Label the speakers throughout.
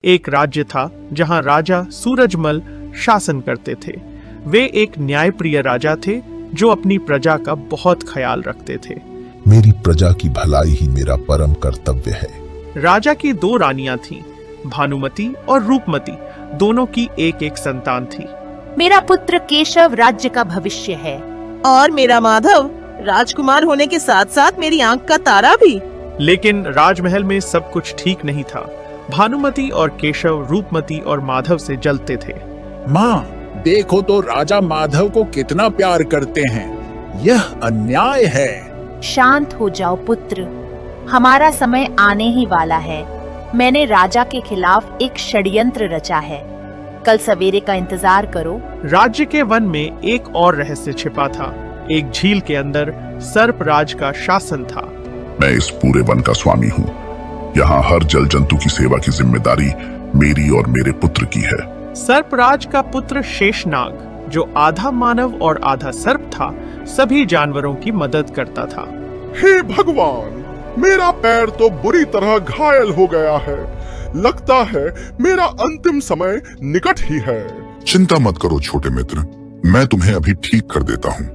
Speaker 1: एक राज्य था जहां राजा सूरजमल शासन करते थे। वे एक न्यायप्रिय राजा थे जो अपनी प्रजा का बहुत ख्याल रखते थे।
Speaker 2: मेरी प्रजा की भलाई ही मेरा परम कर्तव्य है।
Speaker 1: राजा की दो रानियां थीं, भानुमति और रूपमती। दोनों की एक एक संतान थी।
Speaker 3: मेरा पुत्र केशव राज्य का भविष्य है
Speaker 4: और मेरा माधव राजकुमार होने के साथ साथ मेरी आंख का तारा भी।
Speaker 1: लेकिन राजमहल में सब कुछ ठीक नहीं था। भानुमति और केशव रूपमती और माधव से जलते थे।
Speaker 5: माँ, देखो तो राजा माधव को कितना प्यार करते हैं। यह अन्याय है।
Speaker 3: शांत हो जाओ पुत्र, हमारा समय आने ही वाला है। मैंने राजा के खिलाफ एक षड्यंत्र रचा है। कल सवेरे का इंतजार करो।
Speaker 1: राज्य के वन में एक और रहस्य छिपा था। एक झील के अंदर सर्पराज का शासन था।
Speaker 6: मैं इस पूरे वन का स्वामी हूँ। यहाँ हर जल जंतु की सेवा की जिम्मेदारी मेरी और मेरे पुत्र की है।
Speaker 1: सर्पराज का पुत्र शेषनाग, जो आधा मानव और आधा सर्प था, सभी जानवरों की मदद करता था।
Speaker 7: हे भगवान, मेरा पैर तो बुरी तरह घायल हो गया है। लगता है मेरा अंतिम समय निकट ही है।
Speaker 6: चिंता मत करो छोटे मित्र, मैं तुम्हें अभी ठीक कर देता हूँ।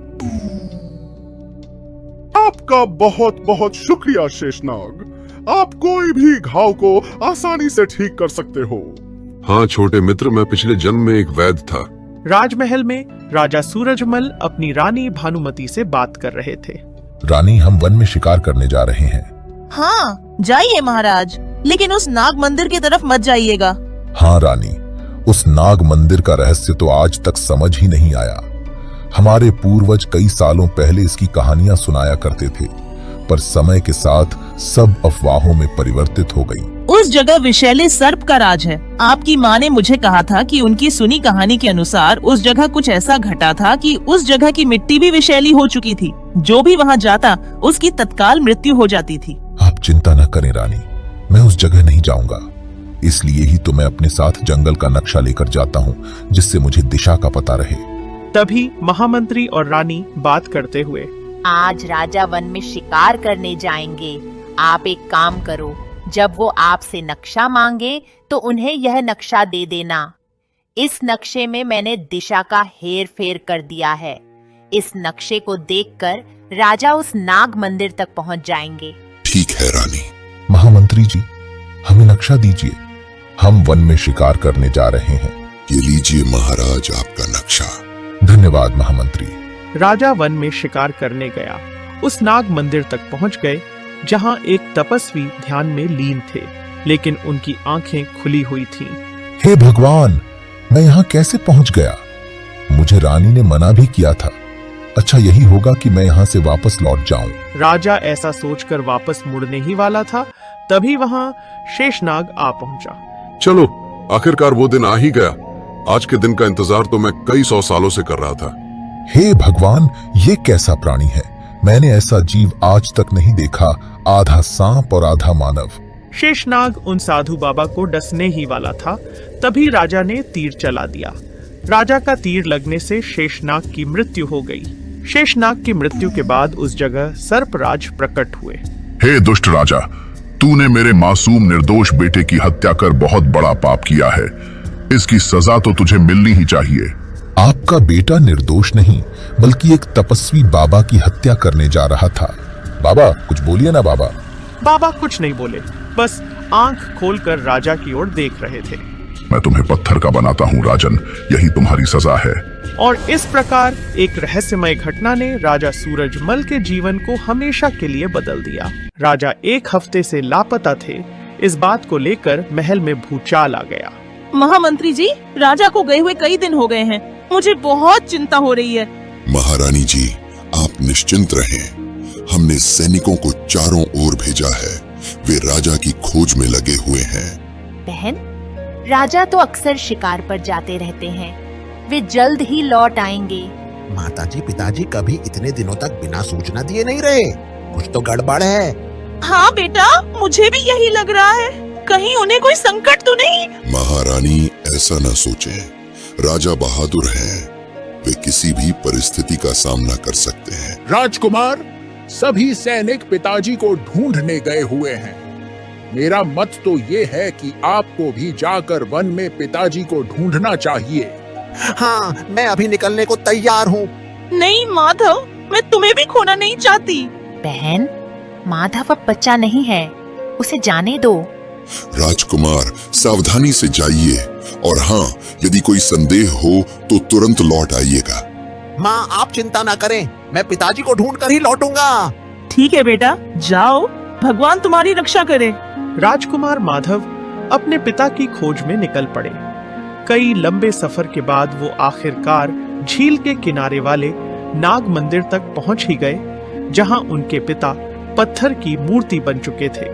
Speaker 7: आपका बहुत बहुत शुक्रिया शेषनाग। आप कोई भी घाव को आसानी से ठीक कर सकते हो।
Speaker 8: हाँ छोटे मित्र, मैं पिछले जन्म में एक वैद्य था।
Speaker 1: राजमहल में राजा सूरजमल अपनी रानी भानुमति से बात कर रहे थे।
Speaker 2: रानी, हम वन में शिकार करने जा रहे हैं।
Speaker 4: हाँ जाइए महाराज, लेकिन उस नाग मंदिर की तरफ मत जाइएगा।
Speaker 2: हाँ रानी, उस नाग मंदिर का रहस्य तो आज तक समझ ही नहीं आया। हमारे पूर्वज कई सालों पहले इसकी कहानियां सुनाया करते थे, पर समय के साथ सब अफवाहों में परिवर्तित हो गई।
Speaker 4: उस जगह विषैले सर्प का राज है। आपकी माँ ने मुझे कहा था कि उनकी सुनी कहानी के अनुसार उस जगह कुछ ऐसा घटा था कि उस जगह की मिट्टी भी विषैली हो चुकी थी। जो भी वहाँ जाता उसकी तत्काल मृत्यु हो जाती थी।
Speaker 2: आप चिंता न करें रानी, मैं उस जगह नहीं जाऊंगा। इसलिए ही तो मैं अपने साथ जंगल का नक्शा लेकर जाता हूँ, जिससे मुझे दिशा का पता रहे।
Speaker 1: तभी महामंत्री और रानी बात करते हुए,
Speaker 3: आज राजा वन में शिकार करने जाएंगे। आप एक काम करो, जब वो आपसे नक्शा मांगे तो उन्हें यह नक्शा दे देना। इस नक्शे में मैंने दिशा का हेर फेर कर दिया है। इस नक्शे को देखकर राजा उस नाग मंदिर तक पहुंच जाएंगे।
Speaker 6: ठीक है रानी।
Speaker 2: महामंत्री जी, हमें नक्शा दीजिए। हम वन में शिकार करने जा रहे हैं।
Speaker 6: ये लीजिए महाराज आपका नक्शा।
Speaker 2: धन्यवाद महामंत्री।
Speaker 1: राजा वन में शिकार करने गया। उस नाग मंदिर तक पहुंच गए, जहां एक तपस्वी ध्यान में लीन थे, लेकिन उनकी आंखें खुली हुई थीं।
Speaker 2: हे भगवान, मैं यहाँ कैसे पहुंच गया? मुझे रानी ने मना भी किया था। अच्छा यही होगा कि मैं यहाँ से वापस लौट जाऊं।
Speaker 1: राजा ऐसा सोचकर वापस मुड़ने ही वाला था, तभी वहां शेषनाग आ पहुंचा।
Speaker 8: चलो, आखिरकार वो दिन आ ही गया। आज के दिन का इंतजार तो मैं कई 100 सालों से कर रहा था।
Speaker 2: हे भगवान, ये कैसा प्राणी है? मैंने ऐसा जीव आज तक नहीं देखा, आधा सांप और आधा मानव।
Speaker 1: शेषनाग उन साधु बाबा को डसने ही वाला था, तभी राजा ने तीर चला दिया। राजा का तीर लगने से शेषनाग की मृत्यु हो गई। शेषनाग की मृत्यु के बाद उस जगह सर्पराज प्रकट हुए।
Speaker 6: हे दुष्ट राजा, तूने मेरे मासूम निर्दोष बेटे की हत्या कर बहुत बड़ा पाप किया है। इसकी सजा तो तुझे मिलनी ही चाहिए।
Speaker 2: आपका बेटा निर्दोष नहीं, बल्कि एक तपस्वी बाबा की हत्या करने जा रहा था। बाबा कुछ बोलिए ना। बाबा
Speaker 1: बाबा कुछ नहीं बोले, बस आंख खोलकर राजा की ओर देख रहे थे।
Speaker 6: मैं तुम्हें पत्थर का बनाता हूँ राजन, यही तुम्हारी सजा है।
Speaker 1: और इस प्रकार एक रहस्यमय घटना ने राजा सूरजमल के जीवन को हमेशा के लिए बदल दिया। राजा 1 हफ्ते से लापता थे। इस बात को लेकर महल में भूचाल आ गया।
Speaker 4: महामंत्री जी, राजा को गए हुए कई दिन हो गए हैं। मुझे बहुत चिंता हो रही है।
Speaker 6: महारानी जी, आप निश्चिंत रहें। हमने सैनिकों को चारों ओर भेजा है। वे राजा की खोज में लगे हुए हैं।
Speaker 3: बहन, राजा तो अक्सर शिकार पर जाते रहते हैं। वे जल्द ही लौट आएंगे।
Speaker 9: माताजी पिताजी कभी इतने दिनों तक बिना सूचना दिए नहीं रहे। कुछ तो गड़बड़ है।
Speaker 4: हाँ बेटा, मुझे भी यही लग रहा है। कहीं उन्हें कोई संकट तो नहीं?
Speaker 6: महारानी ऐसा न सोचें। राजा बहादुर हैं। वे किसी भी परिस्थिति का सामना कर सकते हैं।
Speaker 5: राजकुमार, सभी सैनिक पिताजी को ढूंढने गए हुए हैं। मेरा मत तो ये है कि आपको भी जाकर वन में पिताजी को ढूंढना चाहिए।
Speaker 9: हाँ, मैं अभी निकलने को तैयार हूँ।
Speaker 4: नहीं माधव, मैं तुम्हें भी खोना नहीं चाहती।
Speaker 3: बहन, माधव अब बच्चा नहीं है, उसे जाने दो।
Speaker 6: राजकुमार, सावधानी से जाइए और हाँ, यदि कोई संदेह हो तो तुरंत लौट आइएगा।
Speaker 9: माँ, आप चिंता ना करें, मैं पिताजी को ढूंढ कर ही लौटूंगा।
Speaker 4: ठीक है बेटा, जाओ, भगवान तुम्हारी रक्षा करे।
Speaker 1: राजकुमार माधव अपने पिता की खोज में निकल पड़े। कई लंबे सफर के बाद वो आखिरकार झील के किनारे वाले नाग मंदिर तक पहुंच ही गए, जहां उनके पिता पत्थर की मूर्ति बन चुके थे।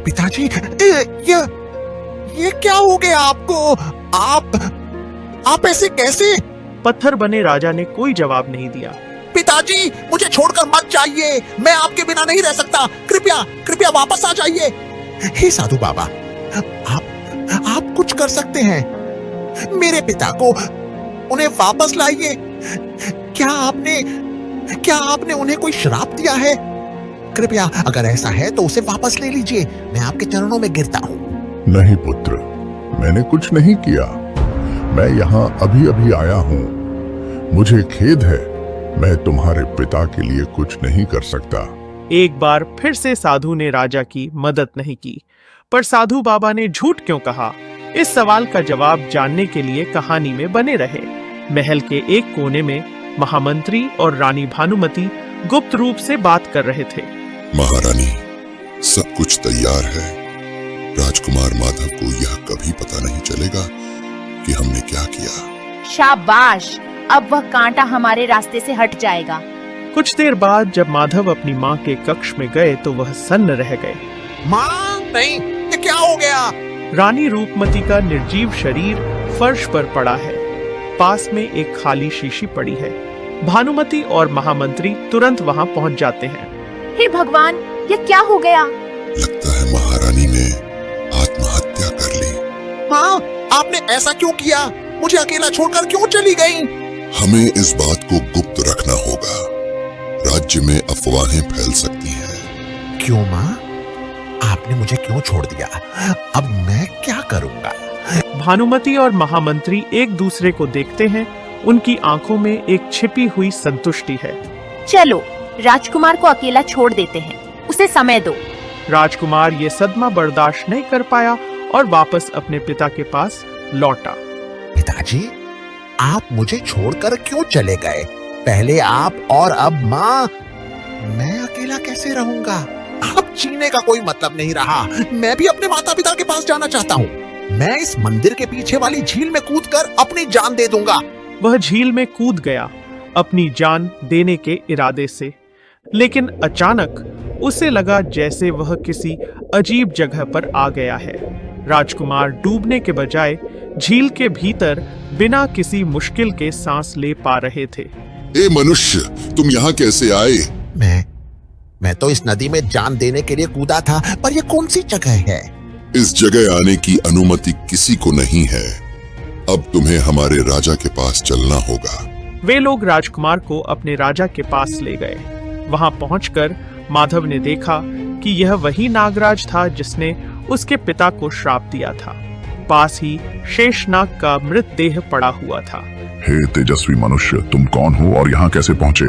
Speaker 9: पिताजी, ये क्या हो गया आपको? आप ऐसे कैसे?
Speaker 1: पत्थर बने राजा ने कोई जवाब नहीं दिया।
Speaker 9: पिताजी, मुझे छोड़कर मत जाइए, मैं आपके बिना नहीं रह सकता। कृपया कृपया वापस आ जाइए। हे साधु बाबा, आप कुछ कर सकते हैं। मेरे पिता को उन्हें वापस लाइए। क्या आपने उन्हें कोई श्राप दिया है? कृपया, अगर ऐसा है तो उसे वापस ले लीजिए। मैं आपके चरणों में गिरता हूँ।
Speaker 7: नहीं पुत्र, मैंने कुछ नहीं किया। मैं यहाँ अभी अभी आया हूँ। मुझे खेद है, मैं तुम्हारे पिता के लिए कुछ नहीं कर सकता।
Speaker 1: एक बार फिर से साधु ने राजा की मदद नहीं की, पर साधु बाबा ने झूठ क्यों कहा? इस सवाल का जवाब जानने के लिए कहानी में बने रहे। महल के एक कोने में महामंत्री और रानी भानुमति गुप्त रूप से बात कर रहे थे।
Speaker 6: महारानी, सब कुछ तैयार है। राजकुमार माधव को यह कभी पता नहीं चलेगा कि हमने क्या किया।
Speaker 3: शाबाश, अब वह कांटा हमारे रास्ते से हट जाएगा।
Speaker 1: कुछ देर बाद जब माधव अपनी माँ के कक्ष में गए तो वह सन्न रह गए।
Speaker 9: माँ, नहीं, ये क्या हो गया?
Speaker 1: रानी रूपमती का निर्जीव शरीर फर्श पर पड़ा है। पास में एक खाली शीशी पड़ी है। भानुमति और महामंत्री तुरंत वहां पहुंच जाते हैं।
Speaker 3: हे भगवान, ये क्या हो गया?
Speaker 6: लगता है महारानी ने आत्महत्या कर ली।
Speaker 9: माँ, आपने ऐसा क्यों किया? मुझे अकेला छोड़कर क्यों चली गई?
Speaker 6: हमें इस बात को गुप्त रखना होगा। राज्य में अफवाहें फैल सकती हैं।
Speaker 9: क्यों माँ? आपने मुझे क्यों छोड़ दिया? अब मैं क्या करूँगा?
Speaker 1: भानुमति और महामंत्री एक दूसरे को देखते हैं। उनकी आंखों में एक छिपी हुई संतुष्टि है।
Speaker 3: चलो, राजकुमार को अकेला छोड़ देते हैं, उसे समय दो।
Speaker 1: राजकुमार ये सदमा बर्दाश्त नहीं कर पाया और वापस अपने पिता के पास लौटा।
Speaker 9: पिताजी, आप मुझे छोड़कर क्यों चले गए? पहले आप और अब माँ। मैं अकेला कैसे रहूंगा? अब जीने का कोई मतलब नहीं रहा। मैं भी अपने माता पिता के पास जाना चाहता हूँ। मैं इस मंदिर के पीछे वाली झील में कूदकर अपनी जान दे दूंगा।
Speaker 1: वह झील में कूद गया अपनी जान देने के इरादे से, लेकिन अचानक उसे लगा जैसे वह किसी अजीब जगह पर आ गया है। राजकुमार डूबने के बजाय झील के भीतर बिना किसी मुश्किल के सांस ले पा रहे थे।
Speaker 6: ए मनुष्य, तुम यहाँ कैसे आए?
Speaker 9: मैं तो इस नदी में जान देने के लिए कूदा था, पर यह कौन सी जगह है?
Speaker 6: इस जगह आने की अनुमति किसी को नहीं है। अब तुम्हें हमारे राजा के पास चलना होगा।
Speaker 1: वे लोग राजकुमार को अपने राजा के पास ले गए। वहां पहुंचकर माधव ने देखा कि यह वही नागराज था जिसने उसके पिता को श्राप दिया था। पास ही शेषनाग का मृतदेह पड़ा हुआ था।
Speaker 7: हे तेजस्वी मनुष्य, तुम कौन हो और यहाँ कैसे पहुँचे?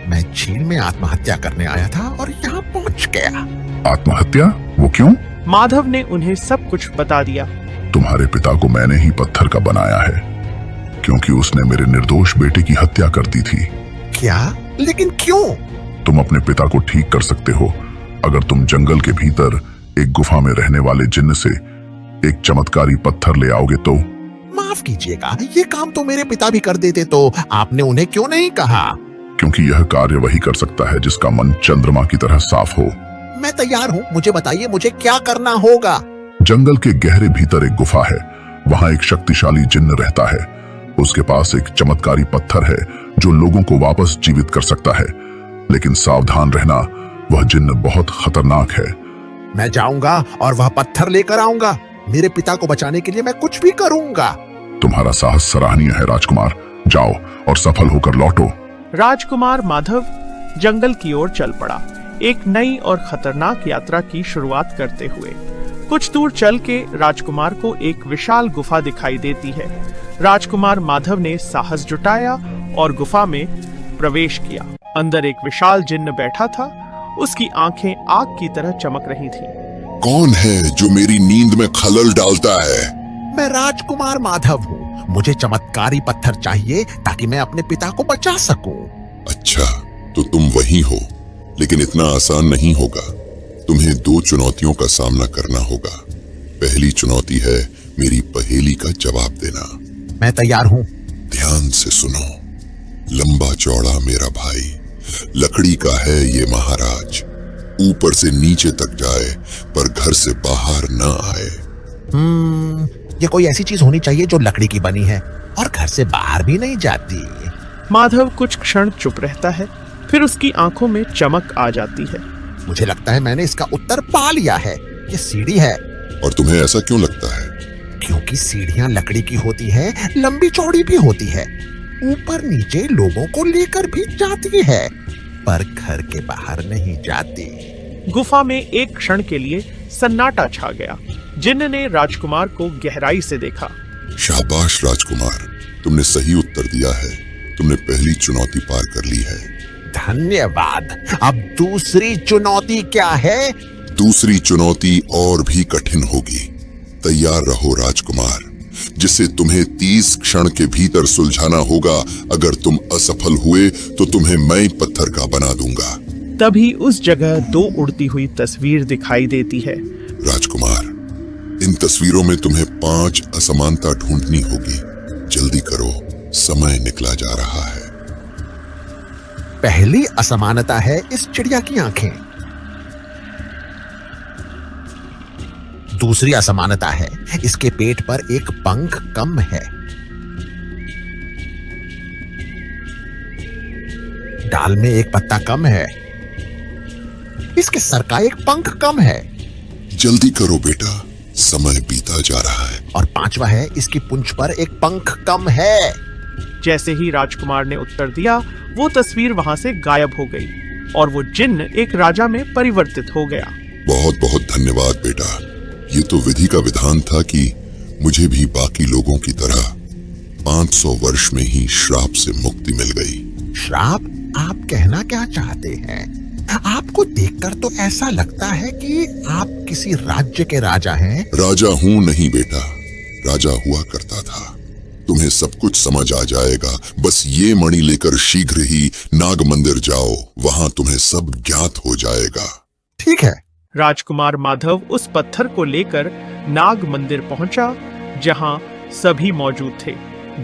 Speaker 9: मैं झील में आत्महत्या करने आया था और यहाँ पहुँच गया।
Speaker 7: आत्महत्या? वो क्यों?
Speaker 1: माधव ने उन्हें सब कुछ बता दिया।
Speaker 7: तुम्हारे पिता को मैंने ही पत्थर का बनाया है, क्योंकि उसने मेरे निर्दोष बेटे की हत्या कर दी थी।
Speaker 9: क्या? लेकिन क्यों?
Speaker 7: तुम अपने पिता को ठीक कर सकते हो अगर तुम जंगल के भीतर एक गुफा में रहने वाले जिन्न से एक चमत्कारी पत्थर ले आओगे तो।
Speaker 9: माफ कीजिएगा, ये काम तो मेरे पिता भी कर देते, तो आपने उन्हें क्यों नहीं कहा?
Speaker 7: क्योंकि यह कार्य वही कर सकता है जिसका मन चंद्रमा की तरह साफ हो।
Speaker 9: मैं तैयार हूँ, मुझे बताइए मुझे क्या करना होगा।
Speaker 7: जंगल के गहरे भीतर एक गुफा है। वहाँ एक शक्तिशाली जिन्न रहता है। उसके पास एक चमत्कारी पत्थर है जो लोगों को वापस जीवित कर सकता है, लेकिन सावधान रहना, वह जिन्न बहुत खतरनाक है।
Speaker 9: मैं जाऊंगा और वह पत्थर लेकर आऊंगा। मेरे पिता को बचाने के लिए मैं कुछ भी करूंगा।
Speaker 7: तुम्हारा साहस सराहनीय है राजकुमार। जाओ और सफल होकर लौटो।
Speaker 1: राजकुमार माधव जंगल की ओर चल पड़ा, एक नई और खतरनाक यात्रा की शुरुआत करते हुए। कुछ दूर चल के राजकुमार को एक विशाल गुफा दिखाई देती है। राजकुमार माधव ने साहस जुटाया और गुफा में प्रवेश किया। अंदर एक विशाल जिन्न बैठा था। उसकी आंखें आग की तरह चमक रही थीं।
Speaker 6: कौन है जो मेरी नींद में खलल डालता है?
Speaker 9: मैं राजकुमार माधव हूँ। मुझे चमत्कारी पत्थर चाहिए ताकि मैं अपने पिता को बचा सकूं।
Speaker 6: अच्छा, तो तुम वही हो, लेकिन इतना आसान नहीं होगा। तुम्हें 2 चुनौतियों का सामना करना होगा। पहली चुनौती है मेरी पहेली का जवाब देना।
Speaker 9: मैं तैयार हूँ।
Speaker 6: ध्यान से सुनो। लंबा चौड़ा मेरा भाई, लकड़ी का है ये महाराज। ऊपर से नीचे तक जाए पर घर से बाहर न आए।
Speaker 9: ये कोई ऐसी चीज होनी चाहिए जो लकड़ी की बनी है और घर से बाहर भी नहीं जाती।
Speaker 1: माधव कुछ क्षण चुप रहता है, फिर उसकी आंखों में चमक आ जाती है।
Speaker 9: मुझे लगता है मैंने इसका उत्तर पा लिया है। ये सीढ़ी है।
Speaker 6: और तुम्हें ऐसा क्यों लगता है?
Speaker 9: क्योंकि सीढ़ियां लकड़ी की होती है, लंबी चौड़ी भी होती है, ऊपर नीचे लोगों को लेकर भी जाती है, पर घर के बाहर नहीं जाती।
Speaker 1: गुफा में एक क्षण के लिए सन्नाटा छा गया। जिन्न ने राजकुमार को गहराई से देखा।
Speaker 6: शाबाश राजकुमार, तुमने सही उत्तर दिया है। तुमने पहली चुनौती पार कर ली है।
Speaker 9: धन्यवाद। अब दूसरी चुनौती क्या है?
Speaker 6: दूसरी चुनौती और भी कठिन होगी। तैयार रहो राजकुमार, जिसे तुम्हें 30 क्षण के भीतर सुलझाना होगा। अगर तुम असफल हुए तो तुम्हें मैं पत्थर का बना दूंगा।
Speaker 1: तभी उस जगह 2 उड़ती हुई तस्वीर दिखाई देती है।
Speaker 6: राजकुमार, इन तस्वीरों में तुम्हें 5 असमानता ढूंढनी होगी। जल्दी करो, समय निकला जा रहा है।
Speaker 9: पहली असमानता है इस चिड़िया की आंखें। दूसरी असमानता है इसके पेट पर एक पंख कम है। डाल में एक पत्ता कम है। इसके सर का एक पंख कम है।
Speaker 6: जल्दी करो बेटा, समय बीता जा रहा है।
Speaker 9: और 5वां है इसकी पूंछ पर एक पंख कम है।
Speaker 1: जैसे ही राजकुमार ने उत्तर दिया, वो तस्वीर वहां से गायब हो गई और वो जिन्न एक राजा में परिवर्तित हो गया।
Speaker 6: बहुत बहुत धन्यवाद बेटा। ये तो विधि का विधान था कि मुझे भी बाकी लोगों की तरह 500 वर्ष में ही श्राप से मुक्ति मिल गई।
Speaker 9: श्राप? आप कहना क्या चाहते हैं? आपको देखकर तो ऐसा लगता है कि आप किसी राज्य के राजा हैं।
Speaker 6: राजा हूं नहीं बेटा, राजा हुआ करता था। तुम्हें सब कुछ समझ आ जाएगा। बस ये मणि लेकर शीघ्र ही नाग मंदिर जाओ, वहां तुम्हें सब ज्ञात हो जाएगा।
Speaker 9: ठीक है।
Speaker 1: राजकुमार माधव उस पत्थर को लेकर नाग मंदिर पहुंचा, जहां सभी मौजूद थे।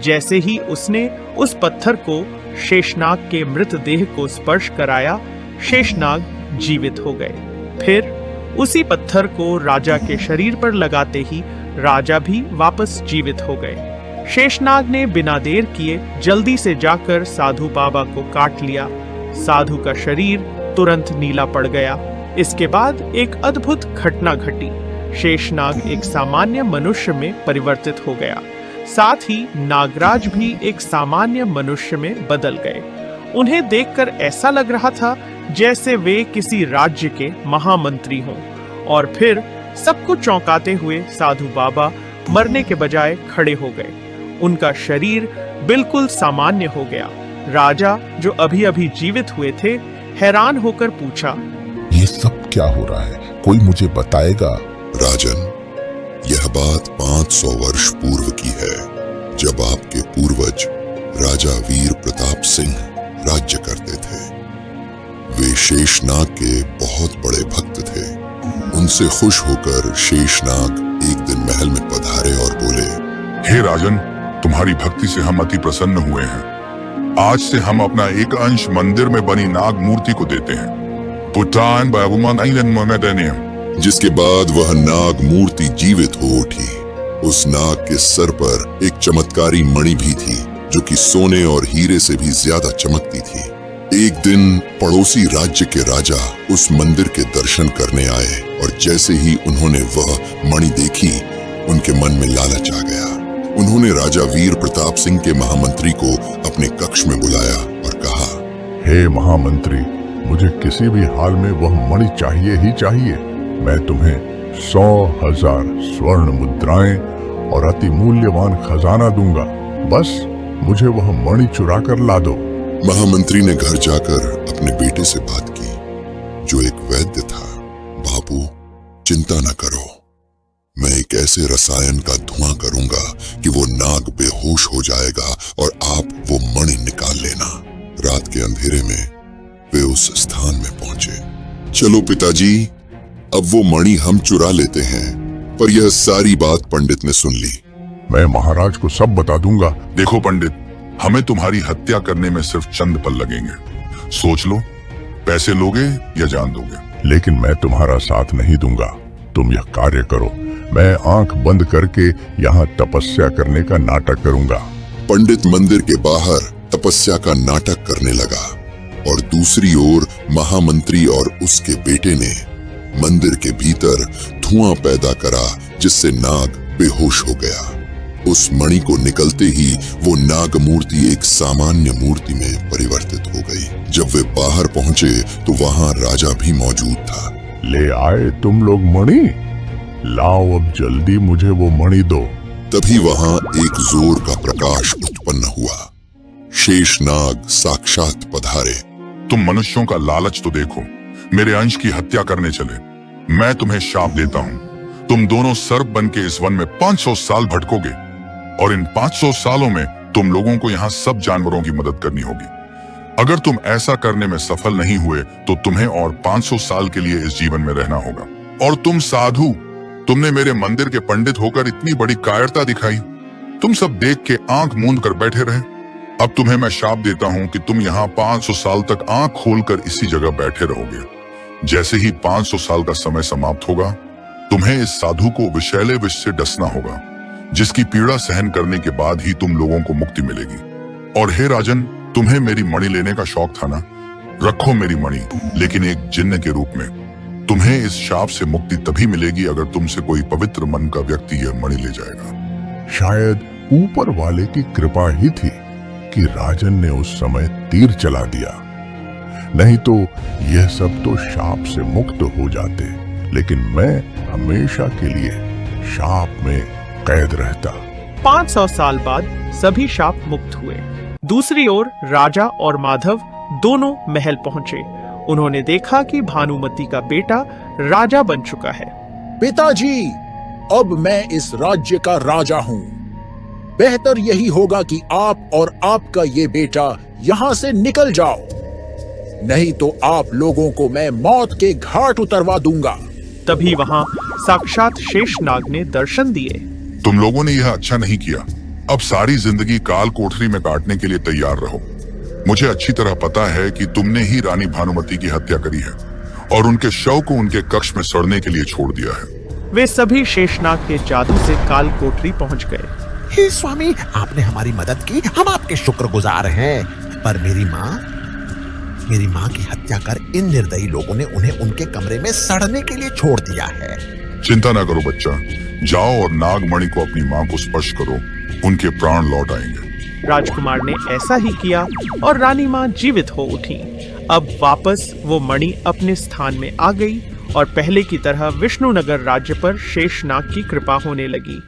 Speaker 1: जैसे ही उसने उस पत्थर को शेषनाग के मृतदेह को स्पर्श कराया, शेषनाग जीवित हो गए। फिर उसी पत्थर को राजा के शरीर पर लगाते ही राजा भी वापस जीवित हो गए। शेषनाग ने बिना देर किए जल्दी से जाकर साधु बाबा को काट लिया। साधु का शरीर तुरंत नीला पड़ गया। इसके बाद एक अद्भुत घटना घटी। शेषनाग एक सामान्य मनुष्य में परिवर्तित हो गया। साथ ही नागराज भी एक सामान्य मनुष्य में बदल गए। उन्हें देखकर ऐसा लग रहा था जैसे वे किसी राज्य के महामंत्री हों। और फिर सबको चौंकाते हुए साधु बाबा मरने के बजाय खड़े हो गए। उनका शरीर बिल्कुल सामान्य हो गया। राजा, जो अभी अभी जीवित हुए थे, हैरान होकर पूछा,
Speaker 2: ये सब क्या हो रहा है? कोई मुझे बताएगा?
Speaker 6: राजन, यह बात 500 वर्ष पूर्व की है, जब आपके पूर्वज राजा वीर प्रताप सिंह राज्य करते थे। वे शेषनाग के बहुत बड़े भक्त थे। उनसे खुश होकर शेषनाग एक दिन महल में पधारे और बोले,
Speaker 7: हे राजन, तुम्हारी भक्ति से हम अति प्रसन्न हुए हैं। आज से हम अपना एक अंश मंदिर में बनी नाग मूर्ति को देते हैं।
Speaker 6: जिसके बाद वह नाग मूर्ति जीवित हो उठी। उस नाग के सर पर एक चमत्कारी मणि भी थी, जो कि सोने और हीरे से भी ज्यादा चमकती थी। एक दिन पड़ोसी राज्य के राजा उस मंदिर के दर्शन करने आए और जैसे ही उन्होंने वह मणि देखी, उनके मन में लालच आ गया। उन्होंने राजा वीर प्रताप सिंह के महामंत्री को अपने कक्ष में बुलाया और कहा,
Speaker 7: हे महामंत्री, मुझे किसी भी हाल में वह मणि चाहिए ही चाहिए। मैं तुम्हें 100,000 स्वर्ण मुद्राएं और अति मूल्यवान खजाना दूंगा। बस मुझे वह मणि चुरा कर ला दो।
Speaker 6: महामंत्री ने घर जाकर अपने बेटे से बात की, जो एक वैद्य था। बाबू, चिंता न करो, मैं एक ऐसे रसायन का धुआं करूंगा कि वो नाग बेहोश हो जाएगा और आप वो मणि निकाल लेना। रात के अंधेरे में वे उस स्थान में पहुंचे। चलो पिताजी, अब वो मणि हम चुरा लेते हैं। पर यह सारी बात पंडित ने सुन ली।
Speaker 7: मैं महाराज को सब बता दूंगा। देखो पंडित, हमें तुम्हारी हत्या करने में सिर्फ चंद पल लगेंगे। सोच लो, पैसे लोगे या जान दोगे? लेकिन मैं तुम्हारा साथ नहीं दूंगा। तुम यह कार्य करो, मैं आंख बंद करके यहाँ तपस्या करने का नाटक करूंगा।
Speaker 6: पंडित मंदिर के बाहर तपस्या का नाटक करने लगा और दूसरी ओर महामंत्री और उसके बेटे ने मंदिर के भीतर धुआं पैदा करा, जिससे नाग बेहोश हो गया। उस मणि को निकलते ही वो नाग मूर्ति एक सामान्य मूर्ति में परिवर्तित हो गई। जब वे बाहर पहुंचे तो वहां राजा भी मौजूद था।
Speaker 7: ले आए तुम लोग मणि? लाओ अब जल्दी मुझे वो मणि दो।
Speaker 6: तभी वहां एक जोर का प्रकाश उत्पन्न हुआ। शेषनाग साक्षात पधारे।
Speaker 7: तुम मनुष्यों का लालच तो देखो, मेरे अंश की हत्या करने चले। मैं तुम्हें शाप देता हूँ, तुम दोनों सर्प बन के इस वन में 500 साल भटकोगे और इन 500 सालों में तुम लोगों को यहाँ सब जानवरों की मदद करनी होगी। अगर तुम ऐसा करने में सफल नहीं हुए तो तुम्हें और 500 साल के लिए इस जीवन में रहना होगा। और तुम साधु, तुमने मेरे मंदिर के पंडित होकर इतनी बड़ी कायरता दिखाई। तुम सब देख के आंख मूंद कर बैठे रहे। अब तुम्हें मैं शाप देता हूँ कि तुम यहाँ 500 साल तक आंख खोलकर इसी जगह बैठे रहोगे। जैसे ही 500 साल का समय समाप्त होगा, तुम्हें इस साधु को विषैले विष से डसना होगा, जिसकी पीड़ा सहन करने के बाद ही तुम लोगों को मुक्ति मिलेगी। और हे राजन, तुम्हें मेरी मणि लेने का शौक था ना? रखो मेरी मणि, लेकिन एक जिन्न के रूप में। तुम्हें इस शाप से मुक्ति तभी मिलेगी अगर तुमसे कोई पवित्र मन का व्यक्ति यह मणि ले जाएगा। शायद ऊपर वाले की कृपा ही थी कि राजन ने उस समय तीर चला दिया, नहीं तो यह सब तो शाप से मुक्त हो जाते। लेकिन मैं हमेशा के लिए शाप में कैद रहता।
Speaker 1: 500 साल बाद सभी शाप मुक्त हुए। दूसरी ओर राजा और माधव दोनों महल पहुंचे। उन्होंने देखा कि भानुमति का बेटा राजा बन चुका है।
Speaker 5: पिताजी, अब मैं इस राज्य का राजा हूँ। बेहतर यही होगा कि आप और आपका ये बेटा यहाँ से निकल जाओ, नहीं तो आप लोगों को मैं मौत के घाट उतरवा दूंगा।
Speaker 1: तभी वहां साक्षात शेषनाग ने दर्शन दिए।
Speaker 7: तुम लोगों ने यह अच्छा नहीं किया। अब सारी जिंदगी काल कोठरी में काटने के लिए तैयार रहो। मुझे अच्छी तरह पता है कि तुमने ही रानी भानुमति की हत्या करी है और उनके शव को उनके कक्ष में सड़ने के लिए छोड़ दिया है।
Speaker 1: वे सभी शेषनाग के जादू से काल कोठरी पहुंच गए।
Speaker 9: हे स्वामी, आपने हमारी मदद की, हम आपके शुक्रगुजार हैं। पर मेरी माँ की हत्या कर इन निर्दयी लोगों ने उन्हें उनके कमरे में सड़ने के लिए छोड़ दिया है।
Speaker 7: चिंता ना करो बच्चा, जाओ और नागमणि को अपनी माँ को स्पर्श करो, उनके प्राण लौट आएंगे।
Speaker 1: राजकुमार ने ऐसा ही किया और रानी माँ जीवित हो उठी। अब वापस वो मणि अपने स्थान में आ गई और पहले की तरह विष्णुनगर राज्य पर शेषनाग की कृपा होने लगी।